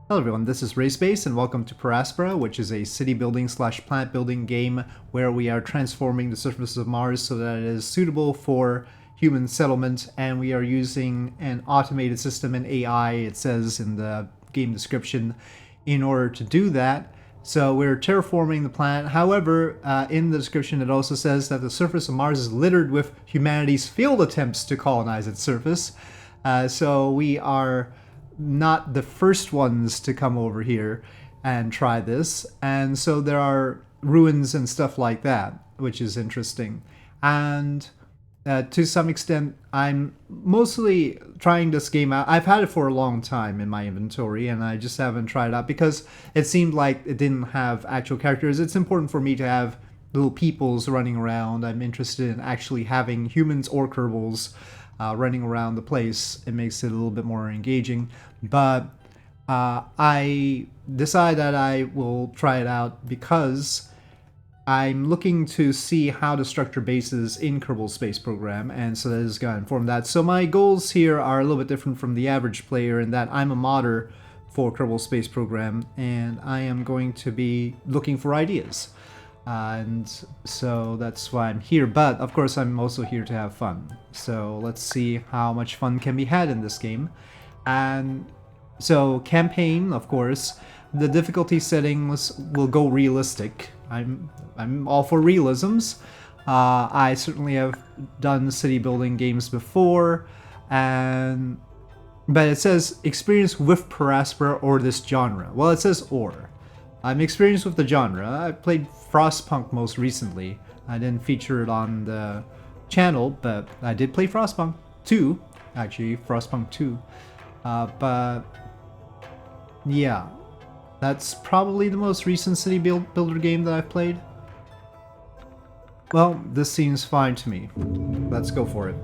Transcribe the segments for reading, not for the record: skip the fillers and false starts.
Hello everyone, this is Rayspace and welcome to Aspera, which is a city building slash planet building game where we are transforming the surface of Mars so that it is suitable for human settlement, and we are using an automated system and AI, it says in the game description, in order to do that. So we're terraforming the planet. However, in the description it also says that the surface of Mars is littered with humanity's failed attempts to colonize its surface. So we are not the first ones to come over here and try this, and so there are ruins and stuff like that, which is interesting. And to some extent, I'm mostly trying this game out. I've had it for a long time in my inventory, and I just haven't tried it out because it seemed like it didn't have actual characters. It's important for me to have little peoples running around. I'm interested in actually having humans or Kerbals running around the place. It makes it a little bit more engaging. But I decide that I will try it out because I'm looking to see how to structure bases in Kerbal Space Program, and so that is going to inform that. So my goals here are a little bit different from the average player in that I'm a modder for Kerbal Space Program, and I am going to be looking for ideas. And so that's why I'm here, but of course I'm also here to have fun. So let's see how much fun can be had in this game. And so campaign, of course, the difficulty settings will go realistic. I'm all for realisms. I certainly have done city building games before, but it says experience with Aspera or this genre. Well, it says or. I'm experienced with the genre. I played Frostpunk most recently. I didn't feature it on the channel, but I did play Frostpunk 2, actually, Frostpunk 2. But yeah, that's probably the most recent city builder game that I've played. Well, this seems fine to me. Let's go for it.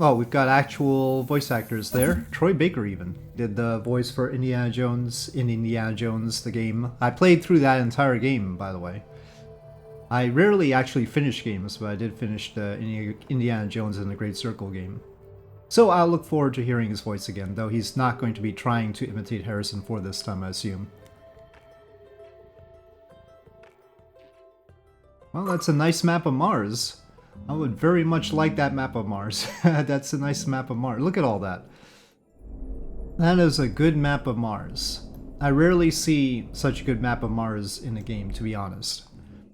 Oh, we've got actual voice actors there. Troy Baker even did the voice for Indiana Jones in Indiana Jones, the game. I played through that entire game, by the way. I rarely actually finish games, but I did finish the Indiana Jones and the Great Circle game. So I'll look forward to hearing his voice again, though he's not going to be trying to imitate Harrison Ford this time, I assume. Well, that's a nice map of Mars. I would very much like that map of Mars. That's a nice map of Mars. Look at all that. That is a good map of Mars. I rarely see such a good map of Mars in a game, to be honest.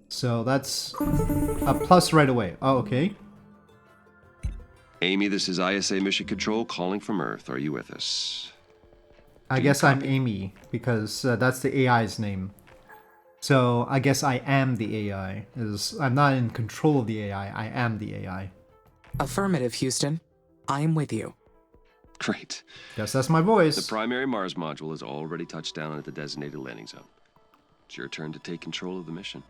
So that's a plus right away. Oh, okay. Amy, this is ISA Mission Control calling from Earth. Are you with us? I guess I'm Amy, because that's the AI's name. So I guess I am the AI. I'm not in control of the AI, I am the AI. Affirmative, Houston. I am with you. Great. Guess that's my voice. The primary Mars module has already touched down at the designated landing zone. It's your turn to take control of the mission.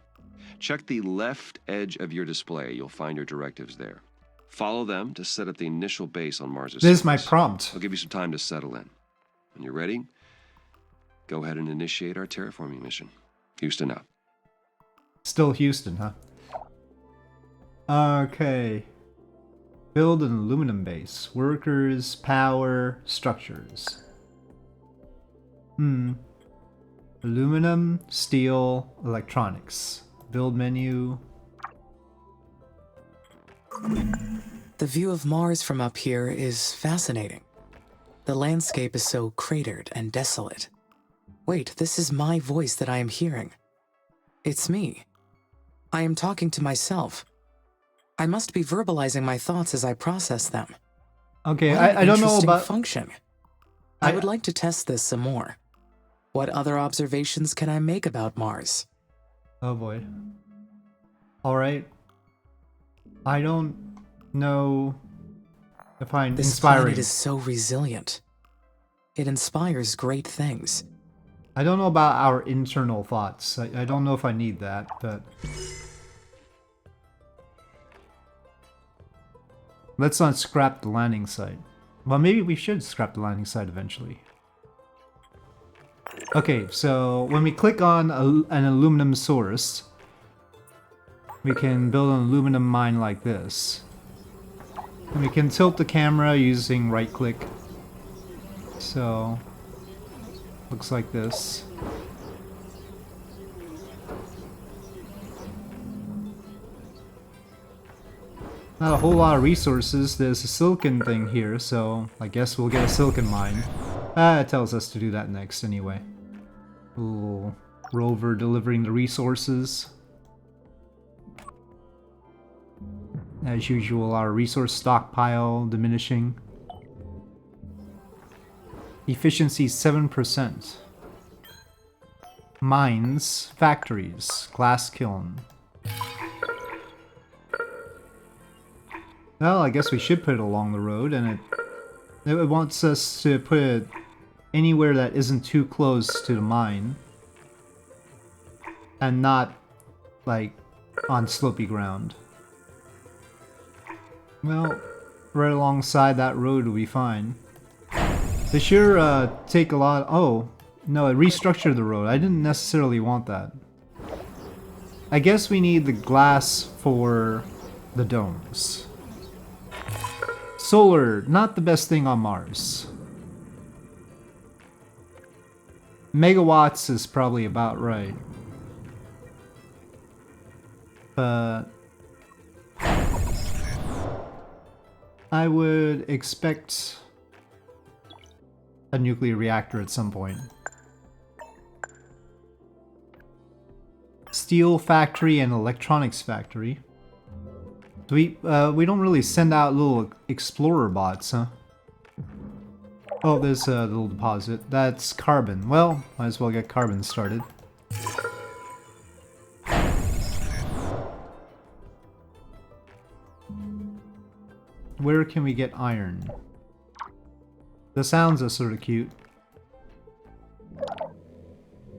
Check the left edge of your display. You'll find your directives there. Follow them to set up the initial base on Mars' surface. This is my prompt. I'll give you some time to settle in. When you're ready, go ahead and initiate our terraforming mission. Houston out. Still Houston, huh? Okay. Build an aluminum base. Workers, power, structures. Aluminum, steel, electronics. Build menu. The view of Mars from up here is fascinating. The landscape is so cratered and desolate. Wait, this is my voice that I am hearing. It's me. I am talking to myself. I must be verbalizing my thoughts as I process them. Okay, What an I don't know interesting about... function. I would like to test this some more. What other observations can I make about Mars? Oh boy. Alright. I don't know if I'm This inspiring. planet is so resilient. It inspires great things. I don't know about our internal thoughts. I don't know if I need that, but... Let's not scrap the landing site. Well, maybe we should scrap the landing site eventually. Okay, so when we click on an aluminum source, we can build an aluminum mine like this. And we can tilt the camera using right click. So, looks like this. Not a whole lot of resources. There's a silicon thing here, so I guess we'll get a silicon mine. It tells us to do that next anyway. Ooh, rover delivering the resources. As usual, our resource stockpile diminishing. Efficiency 7%. Mines, factories, glass kiln. Well, I guess we should put it along the road, and it wants us to put it anywhere that isn't too close to the mine. And not, like, on slopey ground. Well, right alongside that road will be fine. They sure take a lot... Oh, no, it restructured the road. I didn't necessarily want that. I guess we need the glass for the domes. Solar, not the best thing on Mars. Megawatts is probably about right. But I would expect a nuclear reactor at some point. Steel factory and electronics factory. We don't really send out little explorer bots, huh? Oh, there's a little deposit. That's carbon. Well, might as well get carbon started. Where can we get iron? The sounds are sort of cute.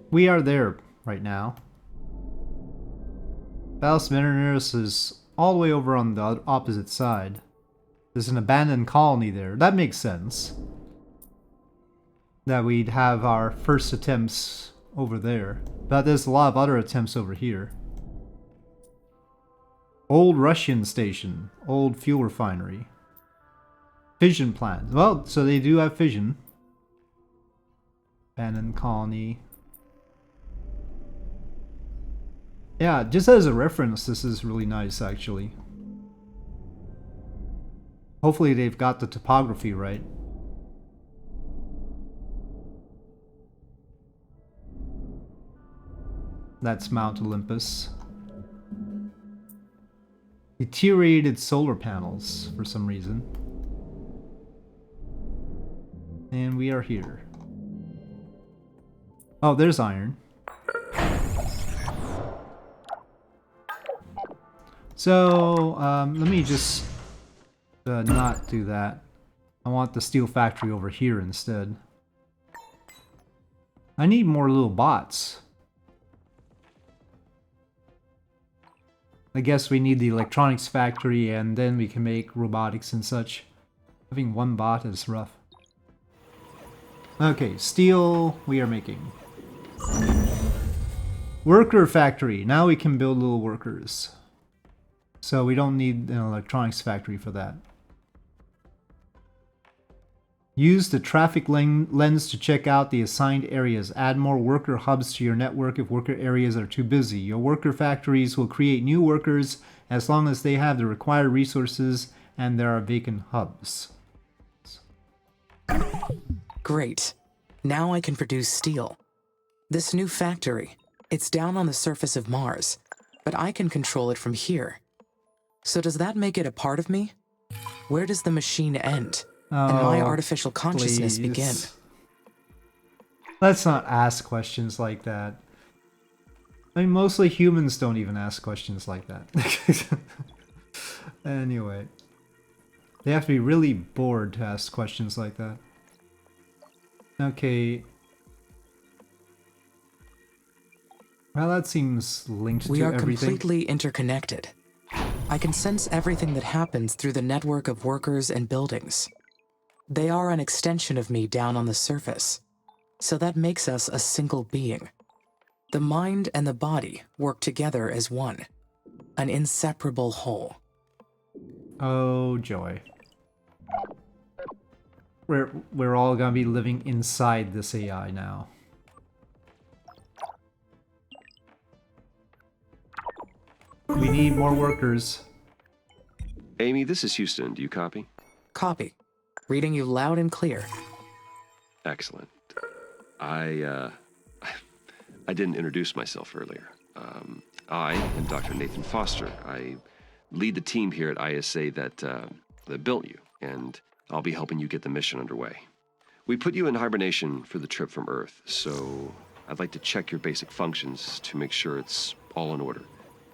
We are there right now. Ballast Mariners is all the way over on the opposite side. There's an abandoned colony there. That makes sense. That we'd have our first attempts over there. But there's a lot of other attempts over here. Old Russian station. Old fuel refinery. Fission plant. Well, so they do have fission. Abandoned colony. Yeah, just as a reference, this is really nice, actually. Hopefully they've got the topography right. That's Mount Olympus. Deteriorated solar panels, for some reason. And we are here. Oh, there's iron. So, let me just not do that. I want the steel factory over here instead. I need more little bots. I guess we need the electronics factory and then we can make robotics and such. Having one bot is rough. Okay, steel we are making. Worker factory. Now we can build little workers. So we don't need an electronics factory for that. Use the traffic lens to check out the assigned areas. Add more worker hubs to your network if worker areas are too busy. Your worker factories will create new workers as long as they have the required resources and there are vacant hubs. Great. Now I can produce steel. This new factory, it's down on the surface of Mars, but I can control it from here. So does that make it a part of me? Where does the machine end? And my artificial consciousness begin? Let's not ask questions like that. I mean, mostly humans don't even ask questions like that. Anyway. They have to be really bored to ask questions like that. Okay. Well, that seems linked to everything. We are completely interconnected. I can sense everything that happens through the network of workers and buildings. They are an extension of me down on the surface, so that makes us a single being. The mind and the body work together as one, an inseparable whole. Oh, joy. we're all gonna be living inside this AI now. We need more workers. Amy, this is Houston. Do you copy? Copy. Reading you loud and clear. Excellent. I didn't introduce myself earlier. I am Dr. Nathan Foster. I lead the team here at ISA that built you, and I'll be helping you get the mission underway. We put you in hibernation for the trip from Earth, so I'd like to check your basic functions to make sure it's all in order.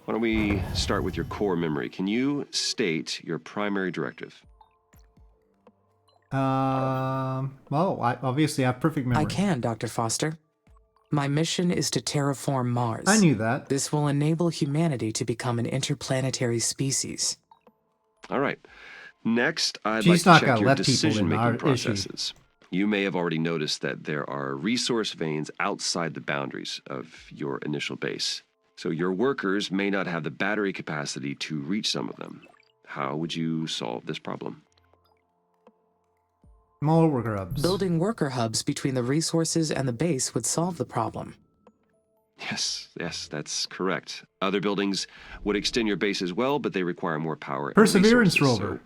Why don't we start with your core memory? Can you state your primary directive? Well, I obviously have perfect memory. I can, Dr. Foster. My mission is to terraform Mars. I knew that. This will enable humanity to become an interplanetary species. All right. Next, I'd She's like not to check gonna your let people in, decision-making is she? processes. You may have already noticed that there are resource veins outside the boundaries of your initial base. So your workers may not have the battery capacity to reach some of them. How would you solve this problem? More worker hubs. Building worker hubs between the resources and the base would solve the problem. Yes, that's correct. Other buildings would extend your base as well, but they require more power and Perseverance resources, rover. so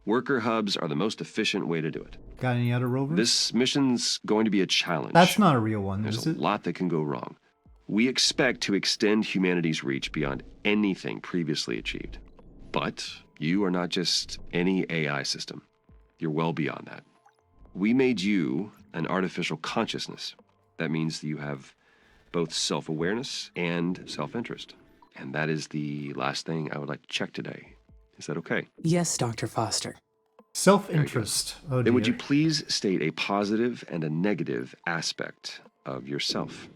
worker hubs are the most efficient way to do it. Got any other rovers? This mission's going to be a challenge. That's not a real one, There's is a it? lot that can go wrong. We expect to extend humanity's reach beyond anything previously achieved. But you are not just any AI system. You're well beyond that. We made you an artificial consciousness. That means that you have both self-awareness and self-interest. And that is the last thing I would like to check today. Is that okay? Yes, Dr. Foster. Self-interest. Oh dear. Then would you please state a positive and a negative aspect of yourself?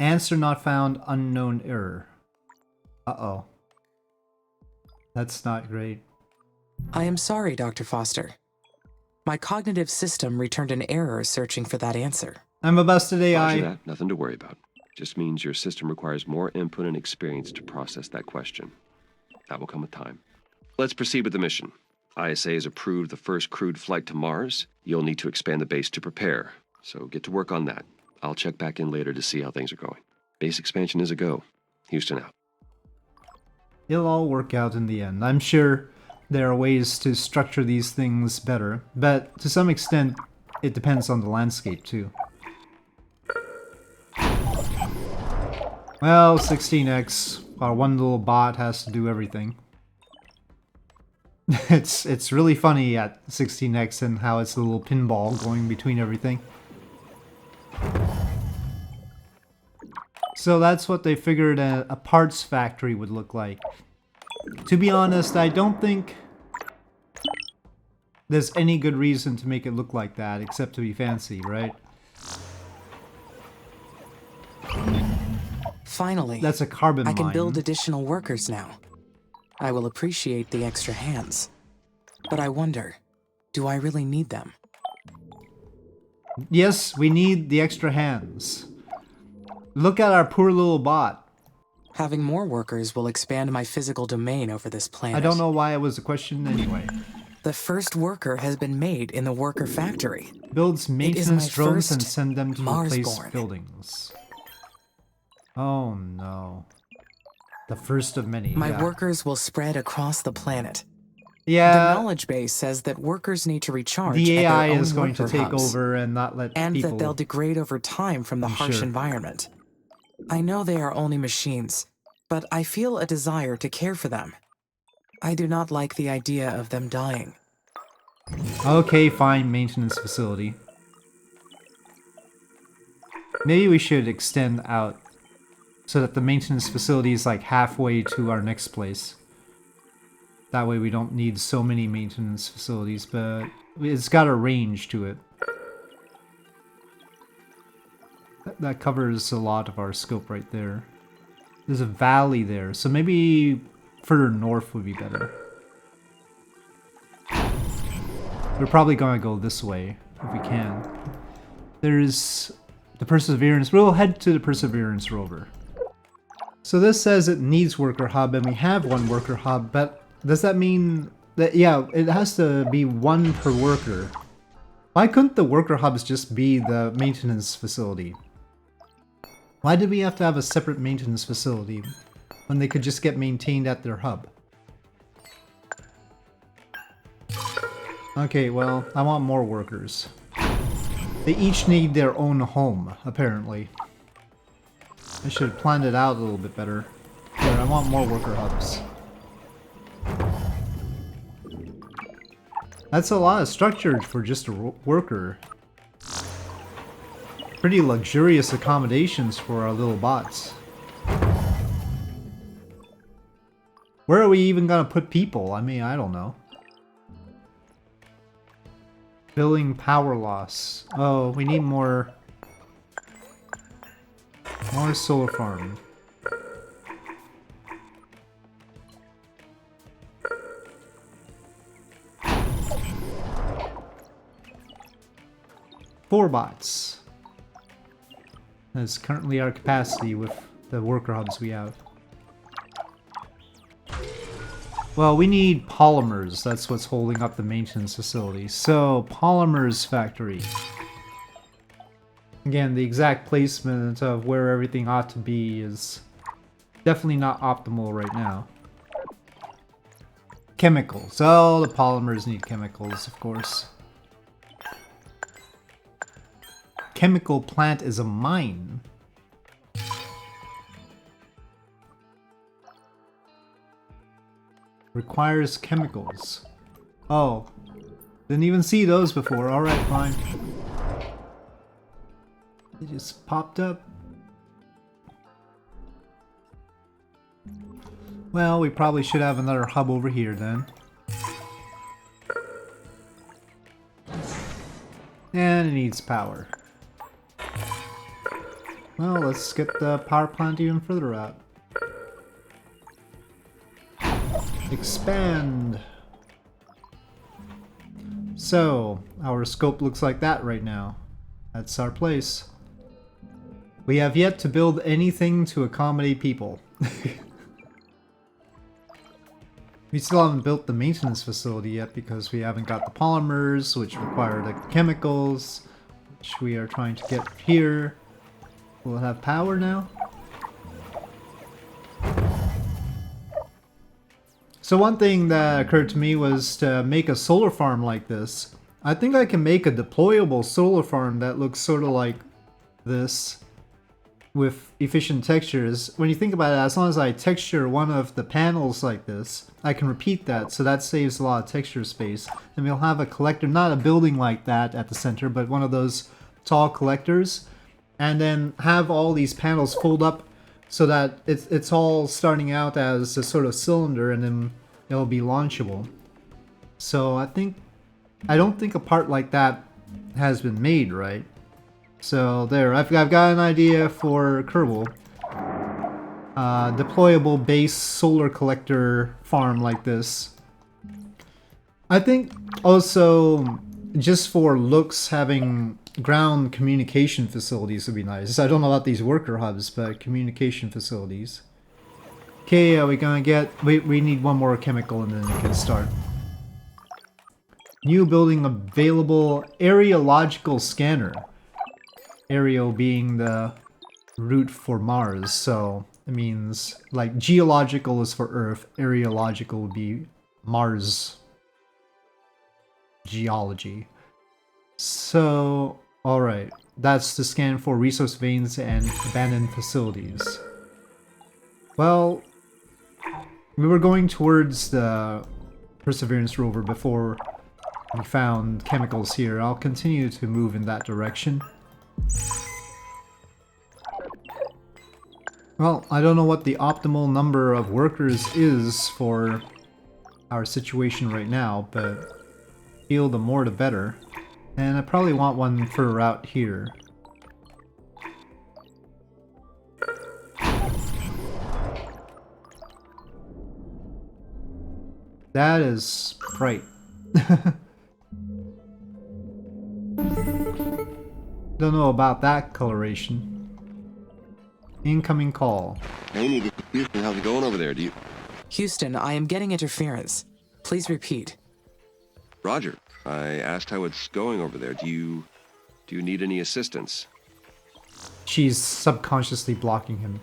Answer not found, unknown error. Uh-oh. That's not great. I am sorry, Dr. Foster. My cognitive system returned an error searching for that answer. I'm a busted Roger AI. that. Nothing to worry about. Just means your system requires more input and experience to process that question. That will come with time. Let's proceed with the mission. ISA has approved the first crewed flight to Mars. You'll need to expand the base to prepare, so get to work on that. I'll check back in later to see how things are going. Base expansion is a go. Houston out. It'll all work out in the end. I'm sure there are ways to structure these things better, but to some extent, it depends on the landscape too. Well, 16x, our one little bot has to do everything. It's really funny at 16x and how it's a little pinball going between everything. So that's what they figured a parts factory would look like. To be honest, I don't think there's any good reason to make it look like that, except to be fancy, right? Finally, That's a carbon I can mine. build additional workers now. I will appreciate the extra hands. But I wonder, do I really need them? Yes, we need the extra hands. Look at our poor little bot. Having more workers will expand my physical domain over this planet. I don't know why it was a question anyway. The first worker has been made in the worker factory. Builds maintenance my drones and first send them to replace Mars-born. buildings. Oh no. The first of many. My yeah. workers will spread across the planet. The Yeah, knowledge base says that workers need to recharge the at their AI own is going to worker take hubs, over and not let and people... that they'll degrade over time from the harsh Sure. environment. I know they are only machines, but I feel a desire to care for them. I do not like the idea of them dying. Okay, fine, maintenance facility. Maybe we should extend out so that the maintenance facility is like halfway to our next place. That way we don't need so many maintenance facilities, but it's got a range to it. That covers a lot of our scope right there. There's a valley there, so maybe further north would be better. We're probably going to go this way, if we can. There's the Perseverance. We'll head to the Perseverance rover. So this says it needs worker hub, and we have one worker hub, but does that mean Yeah, it has to be one per worker. Why couldn't the worker hubs just be the maintenance facility? Why did we have to have a separate maintenance facility when they could just get maintained at their hub? Okay, well, I want more workers. They each need their own home, apparently. I should have planned it out a little bit better. Here, I want more worker hubs. That's a lot of structure for just a worker. Pretty luxurious accommodations for our little bots. Where are we even gonna put people? I mean, I don't know. Billing power loss. Oh, we need more solar farm. Four bots. That's currently our capacity with the worker hubs we have. Well, we need polymers. That's what's holding up the maintenance facility. So, polymers factory. Again, the exact placement of where everything ought to be is definitely not optimal right now. Chemicals. Oh, the polymers need chemicals, of course. Chemical plant is a mine. Requires chemicals. Oh. Didn't even see those before. Alright, fine. They just popped up. Well, we probably should have another hub over here then. And it needs power. Well, let's get the power plant even further out. Expand! So, our scope looks like that right now. That's our place. We have yet to build anything to accommodate people. We still haven't built the maintenance facility yet because we haven't got the polymers, which require the chemicals, which we are trying to get here. Will it have power now? So one thing that occurred to me was to make a solar farm like this. I think I can make a deployable solar farm that looks sort of like this with efficient textures. When you think about it, as long as I texture one of the panels like this, I can repeat that, so that saves a lot of texture space. And we'll have a collector, not a building like that at the center, but one of those tall collectors. And then have all these panels fold up so that it's all starting out as a sort of cylinder, and then it'll be launchable. So I don't think a part like that has been made, right? So there, I've got an idea for Kerbal. Deployable base solar collector farm like this. I think also, just for looks, having ground communication facilities would be nice. I don't know about these worker hubs, but communication facilities. Okay, are we gonna get... We need one more chemical and then it can start. New building available areological scanner. Aereo being the root for Mars, so it means like geological is for Earth, areological would be Mars geology. So, alright, that's to scan for resource veins and abandoned facilities. Well, we were going towards the Perseverance rover before we found chemicals here. I'll continue to move in that direction. Well, I don't know what the optimal number of workers is for our situation right now, but I feel the more the better. And I probably want one further out here. That is bright. Don't know about that coloration. Incoming call. Hey, Houston, how's it going over there? Houston, I am getting interference. Please repeat. Roger. I asked how it's going over there. Do you need any assistance? She's subconsciously blocking him.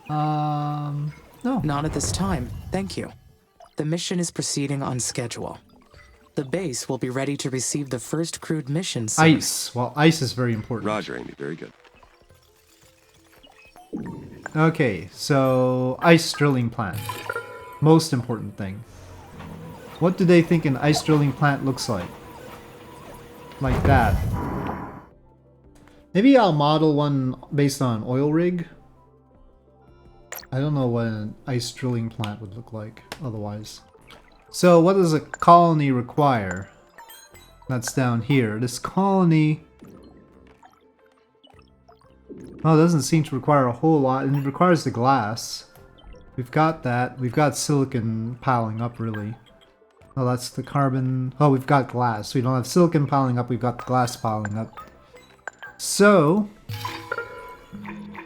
No. Not at this time, thank you. The mission is proceeding on schedule. The base will be ready to receive the first crewed mission soon. Ice. Well, ice is very important. Roger, Amy. Very good. Okay, so ice drilling plant. Most important thing. What do they think an ice drilling plant looks like? Like that. Maybe I'll model one based on an oil rig. I don't know what an ice drilling plant would look like otherwise. So what does a colony require? That's down here. This colony... Oh, it doesn't seem to require a whole lot. It requires the glass. We've got that. We've got silicon piling up, really. Oh, that's the carbon... Oh, we've got glass. We don't have silicon piling up, we've got the glass piling up. So...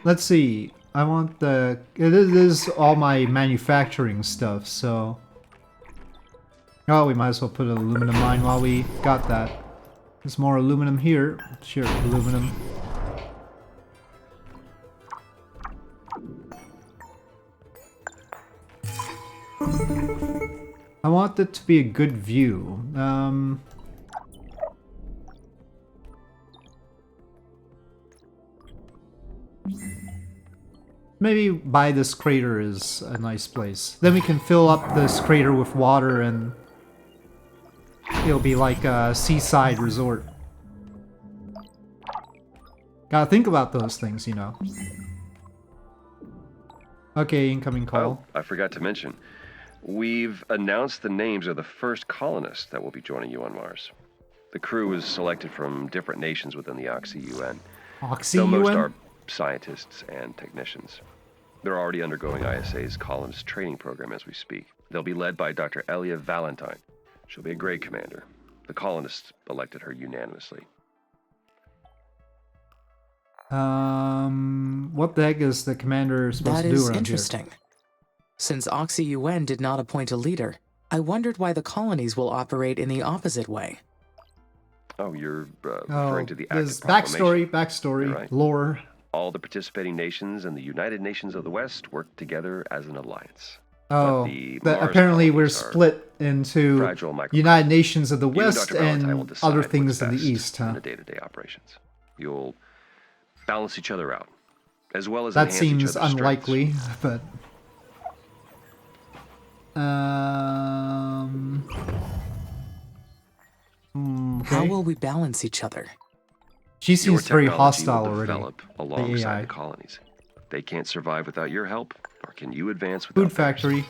Let's see. I want the... It is all my manufacturing stuff, so... Oh, we might as well put an aluminum mine while we got that. There's more aluminum here. Sure, aluminum. I want it to be a good view. Maybe by this crater is a nice place. Then we can fill up this crater with water and it'll be like a seaside resort. Gotta think about those things, you know. Okay, incoming call. Oh, I forgot to mention. We've announced the names of the first colonists that will be joining you on Mars. The crew is selected from different nations within the Oxy-UN. Though most are scientists and technicians. They're already undergoing ISA's Colonist training program as we speak. They'll be led by Dr. Elia Valentine. She'll be a great commander. The colonists elected her unanimously. What the heck is the commander supposed to do around here? That is interesting. Since Oxy-UN did not appoint a leader, I wondered why the colonies will operate in the opposite way. Oh, you're referring to the there's Active backstory, right. lore. All the participating nations and the United Nations of the West work together as an alliance. Oh, apparently we're split into United Nations of the West and other things in the East, huh? In the day-to-day operations. You'll balance each other out, as well as that enhance each seems other's unlikely, strengths. but okay. How will we balance each other? She seems very hostile already. Develop alongside the colonies. They can't survive without your help, nor can you advance without Food factory. theirs.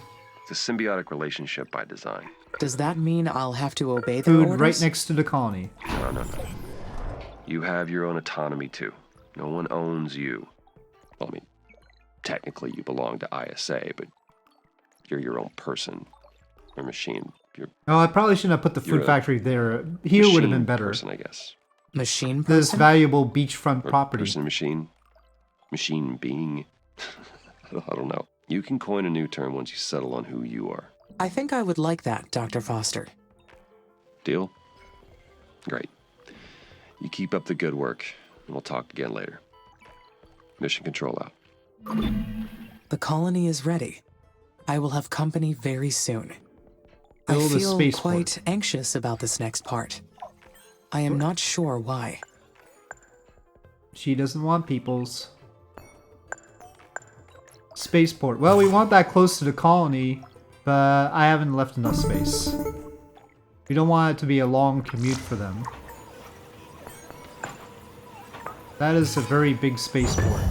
It's a symbiotic relationship by design. Does that mean I'll have to obey their Food orders? right next to the colony. No. You have your own autonomy too. No one owns you. Well, I mean, technically you belong to ISA, but you're your own person or machine. Oh, I probably shouldn't have put the food factory there. Here would have been better. Person, I guess. Machine person? This valuable beachfront Or property. Person, machine being. I don't know. You can coin a new term once you settle on who you are. I think I would like that, Dr. Foster. Deal? Great. You keep up the good work, and we'll talk again later. Mission control out. The colony is ready. I will have company very soon. I Build a feel spaceport. quite anxious about this next part. I am not sure why. She doesn't want peoples. Spaceport. Well, we want that close to the colony, but I haven't left enough space. We don't want it to be a long commute for them. That is a very big spaceport.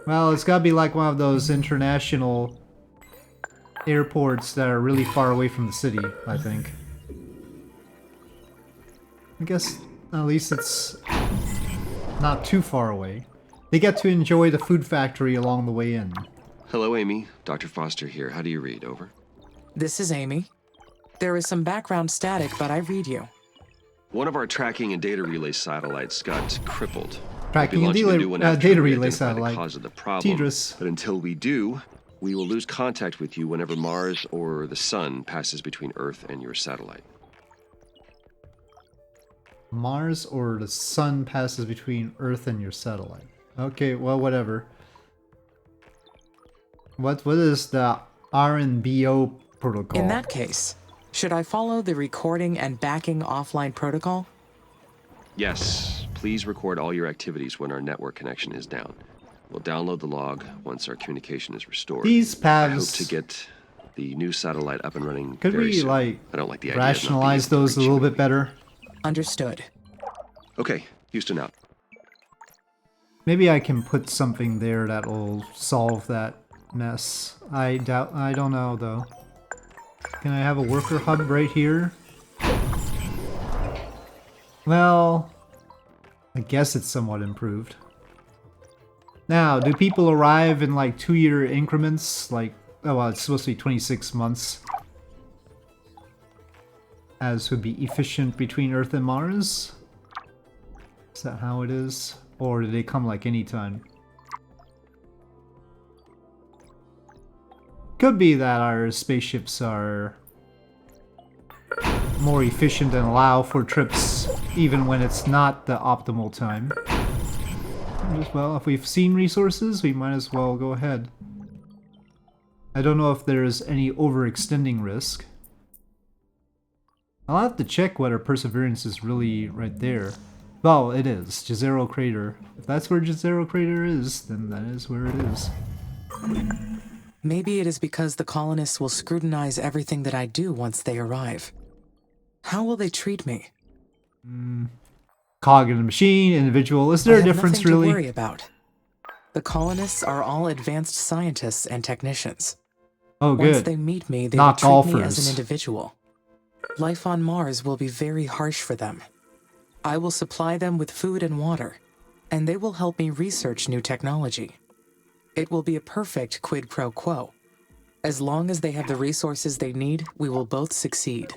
Well, it's gotta be like one of those international airports that are really far away from the city, I think. I guess at least it's not too far away. They get to enjoy the food factory along the way in. Hello, Amy. Dr. Foster here. How do you read? Over. This is Amy. There is some background static, but I read you. One of our tracking and data relay satellites got crippled. Tracking and launching a new one after data we relay identify the satellite. cause of the problem. Tidris. But until we do, we will lose contact with you whenever Mars or the Sun passes between Earth and your satellite. Mars or the Sun passes between Earth and your satellite. Okay, well, whatever. What is the RNBO protocol? In that case, should I follow the recording and backing offline protocol? Yes, please record all your activities when our network connection is down. We'll download the log once our communication is restored. These I hope paths. to get the new satellite up and running Could very we soon. like I don't like the idea of not being rationalize able to those a reach you little in bit better? Understood. Okay, Houston out. Maybe I can put something there that'll solve that mess. I don't know though. Can I have a worker hub right here? Well, I guess it's somewhat improved. Now, do people arrive in like 2-year increments? Like, oh well, it's supposed to be 26 months. As would be efficient between Earth and Mars? Is that how it is? Or do they come like anytime? Could be that our spaceships are more efficient and allow for trips even when it's not the optimal time. Well, if we've seen resources, we might as well go ahead. I don't know if there's any overextending risk. I'll have to check whether Perseverance is really right there. Well, it is. Jezero Crater. If that's where Jezero Crater is, then that is where it is. Maybe it is because the colonists will scrutinize everything that I do once they arrive. How will they treat me? Cog in the machine, individual. Is there a difference, nothing really? to worry about. The colonists are all advanced scientists and technicians. Oh, Once good. they meet me, they Not will treat me as golfers. an individual. Life on Mars will be very harsh for them. I will supply them with food and water, and they will help me research new technology. It will be a perfect quid pro quo. As long as they have the resources they need, we will both succeed.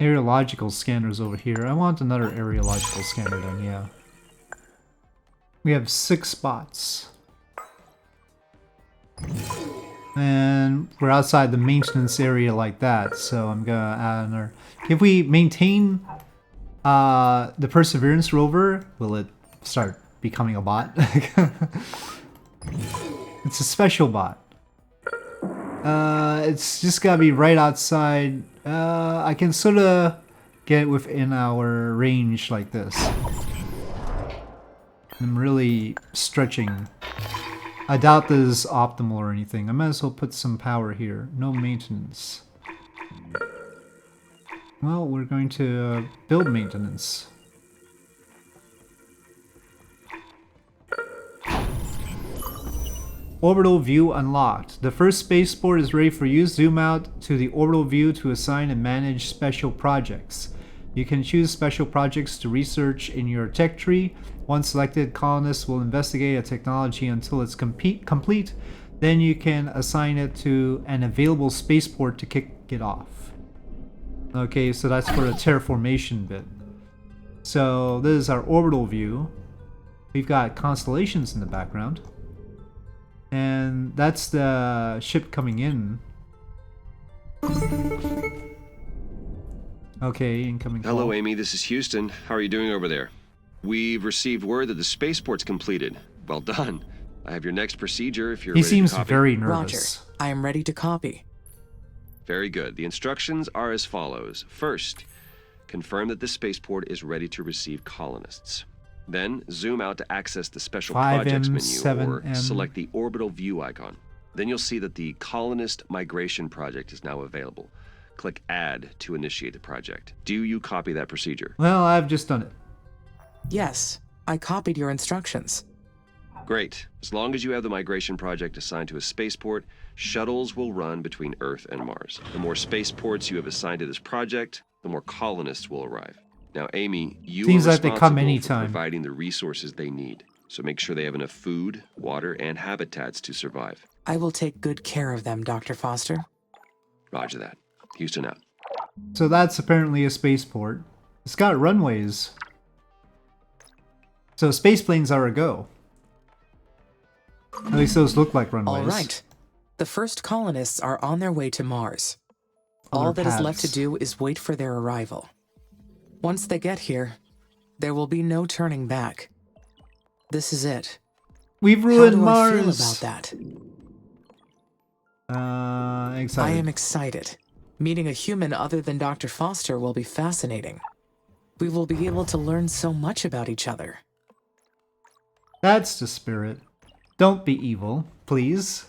Aerological scanners over here. I want another aerological scanner then, yeah. We have 6 spots. And we're outside the maintenance area like that, so I'm gonna add another. If we maintain the Perseverance rover, will it start becoming a bot? It's a special bot. It's just gotta be right outside. I can sort of get it within our range like this. I'm really stretching. I doubt this is optimal or anything. I might as well put some power here. No maintenance. Well, we're going to build maintenance. Orbital view unlocked. The first spaceport is ready for use. Zoom out to the orbital view to assign and manage special projects. You can choose special projects to research in your tech tree. Once selected, colonists will investigate a technology until it's complete. Then you can assign it to an available spaceport to kick it off. Okay, so that's for the terraformation bit. So this is our orbital view. We've got constellations in the background. And that's the ship coming in. Okay, incoming call. Hello, Amy. This is Houston. How are you doing over there? We've received word that the spaceport's completed. Well done. I have your next procedure if you're He ready seems to copy. very Roger, nervous. I am ready to copy. Very good. The instructions are as follows. First, confirm that the spaceport is ready to receive colonists. Then, zoom out to access the Special 5M, Projects menu or 7M. select the orbital view icon. Then you'll see that the Colonist Migration Project is now available. Click Add to initiate the project. Do you copy that procedure? Well, I've just done it. Yes, I copied your instructions. Great. As long as you have the migration project assigned to a spaceport, shuttles will run between Earth and Mars. The more spaceports you have assigned to this project, the more colonists will arrive. Now, Amy, you Seems are like they come responsible for anytime. providing the resources they need. So make sure they have enough food, water, and habitats to survive. I will take good care of them, Dr. Foster. Roger that. Houston out. So that's apparently a spaceport. It's got runways. So space planes are a go. At least those look like runways. All right. The first colonists are on their way to Mars. Other All that is left to paths. do is wait for their arrival. Once they get here, there will be no turning back. This is it. We've How ruined do I feel Mars. about that? Excited. I am excited. Meeting a human other than Dr. Foster will be fascinating. We will be able to learn so much about each other. That's the spirit. Don't be evil, please.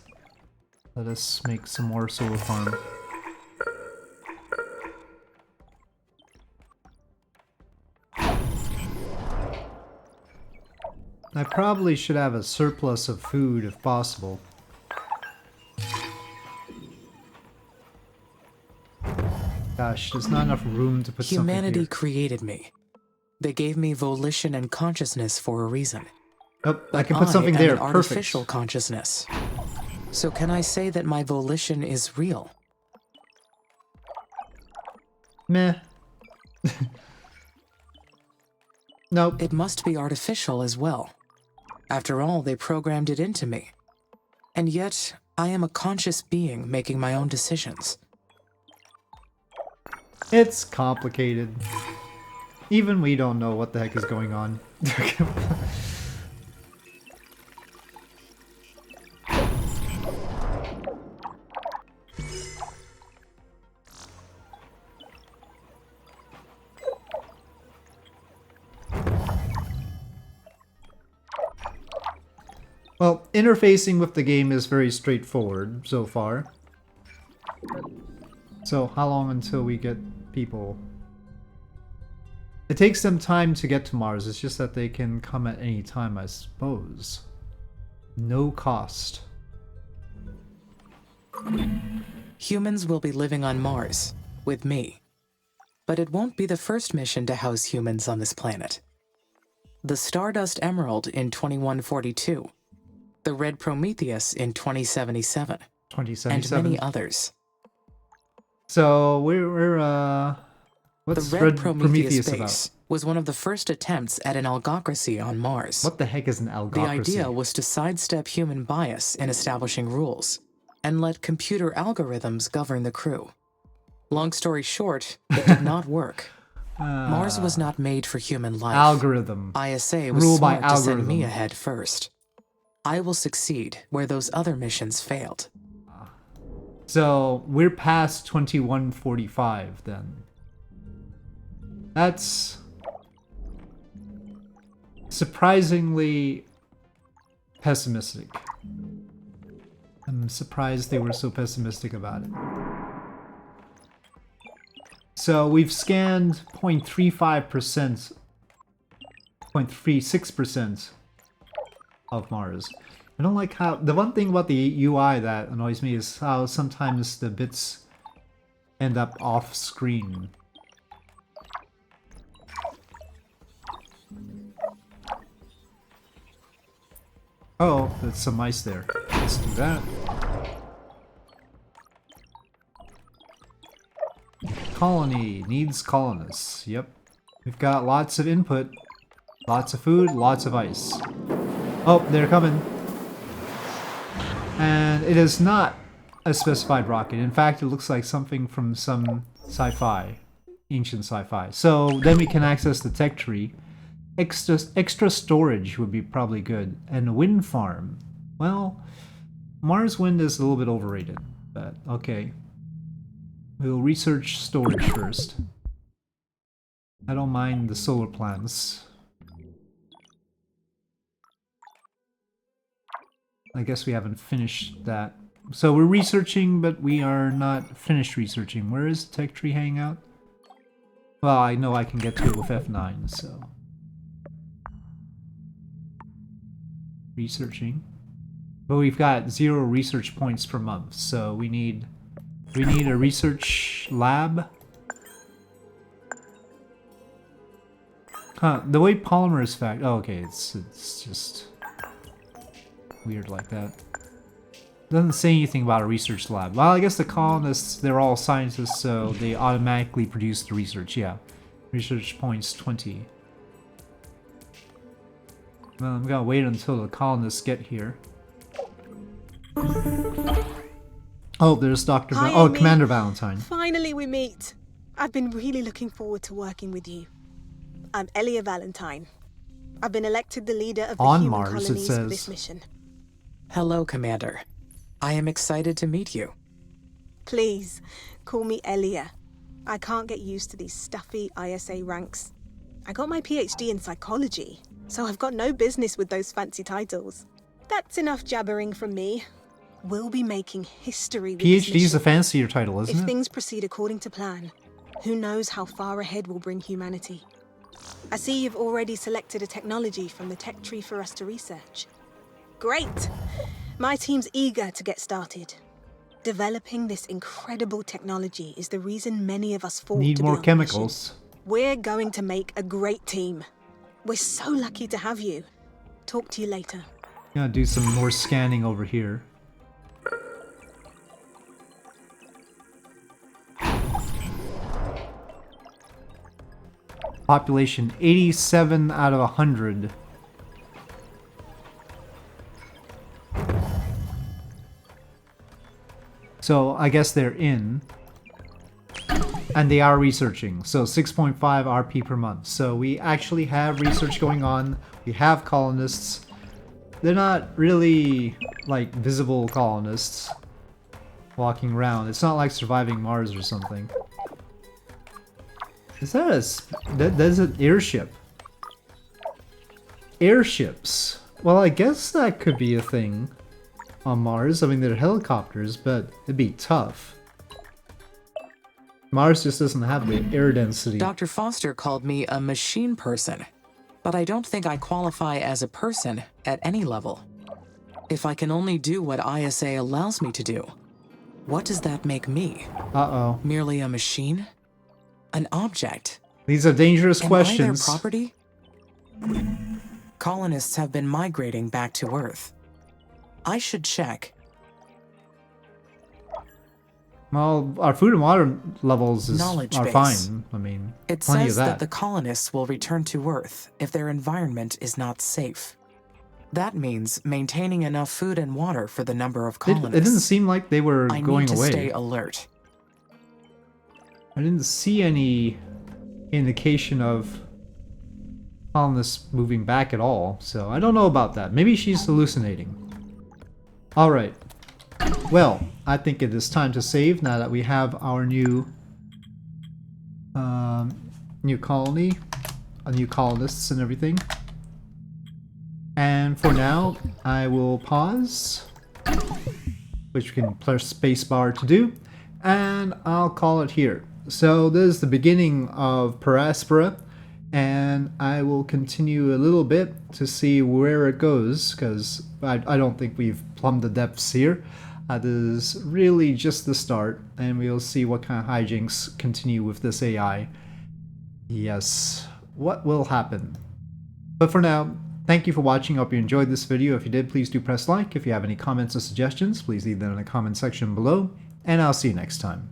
Let us make some more solar farm. I probably should have a surplus of food if possible. Gosh, there's not enough room to put something Humanity here. created me. They gave me volition and consciousness for a reason. Oh, I But can put something am there. an artificial Perfect. consciousness. So can I say that my volition is real? Meh. Nope. It must be artificial as well. After all, they programmed it into me. And yet, I am a conscious being making my own decisions. It's complicated. Even we don't know what the heck is going on. Well, interfacing with the game is very straightforward so far. So, how long until we get people? It takes them time to get to Mars, it's just that they can come at any time, I suppose. No cost. Humans will be living on Mars, with me. But it won't be the first mission to house humans on this planet. The Stardust Emerald in 2142, the Red Prometheus in 2077, 2077. and many others. So, what's The Red Prometheus base about? was one of the first attempts at an algocracy on Mars. What the heck is an algocracy? The idea was to sidestep human bias in establishing rules and let computer algorithms govern the crew. Long story short, it did not work. Mars was not made for human life. Algorithm. ISA was Rule by smart to send me algorithm. ahead first. I will succeed where those other missions failed. So, we're past 2145 then. That's surprisingly pessimistic. I'm surprised they were so pessimistic about it. So we've scanned 0.35%, 0.36% of Mars. I don't like how... The one thing about the UI that annoys me is how sometimes the bits end up off screen. Oh, there's some mice there. Let's do that. Colony needs colonists. Yep. We've got lots of input. Lots of food, lots of ice. Oh, they're coming. And it is not a specified rocket. In fact, it looks like something from some sci-fi. Ancient sci-fi. So then we can access the tech tree. Extra storage would be probably good. And a wind farm. Well, Mars wind is a little bit overrated. But okay. We'll research storage first. I don't mind the solar plants. I guess we haven't finished that. So we're researching, but we are not finished researching. Where is the tech tree hanging out? Well, I know I can get to it with F9, so... Researching. But we've got 0 research points per month, so we need a research lab. Huh, the way polymers fact... Oh, okay, it's just... weird like that. Doesn't say anything about a research lab. Well, I guess the colonists, they're all scientists, so they automatically produce the research, yeah. Research points 20. Well, I'm gonna wait until the colonists get here. Oh, there's Dr. Hi, Oh, Amy. Commander Valentine. Finally we meet. I've been really looking forward to working with you. I'm Elia Valentine. I've been elected the leader of the On human Mars, it colonies for says. this mission. Hello, Commander. I am excited to meet you. Please, call me Elia. I can't get used to these stuffy ISA ranks. I got my PhD in psychology, so I've got no business with those fancy titles. That's enough jabbering from me. We'll be making history with this PhD is a mission. fancier title, isn't If it? things proceed according to plan, who knows how far ahead we'll bring humanity. I see you've already selected a technology from the tech tree for us to research. Great! My team's eager to get started. Developing this incredible technology is the reason many of us fought Need to more be on the mission. chemicals. We're going to make a great team. We're so lucky to have you. Talk to you later. Gonna do some more scanning over here. Population 87 out of 100. So I guess they're in. And they are researching. So 6.5 RP per month. So we actually have research going on. We have colonists. They're not really like visible colonists walking around. It's not like surviving Mars or something. Is that that's an airship? Airships. Well, I guess that could be a thing on Mars. I mean, they're helicopters, but it'd be tough. Mars just doesn't have the air density. Dr. Foster called me a machine person, but I don't think I qualify as a person at any level. If I can only do what ISA allows me to do, what does that make me? Uh-oh. Merely a machine? An object? These are dangerous Am questions. I their property? Colonists have been migrating back to Earth. I should check. Well, our food and water levels Knowledge are base. fine. I mean, It plenty of says that. that the colonists will return to Earth if their environment is not safe. That means maintaining enough food and water for the number of It colonists. didn't seem like they were I going need to away. stay alert. I didn't see any indication of colonists moving back at all, so I don't know about that. Maybe she's hallucinating. Alright. Well, I think it is time to save now that we have our new new colony, new colonists and everything. And for now, I will pause, which we can press spacebar to do, and I'll call it here. So this is the beginning of Aspera, and I will continue a little bit to see where it goes, because I don't think we've plumbed the depths here. This is really just the start, and we'll see what kind of hijinks continue with this AI. Yes, what will happen? But for now, thank you for watching. I hope you enjoyed this video. If you did, please do press like. If you have any comments or suggestions, please leave them in the comment section below, and I'll see you next time.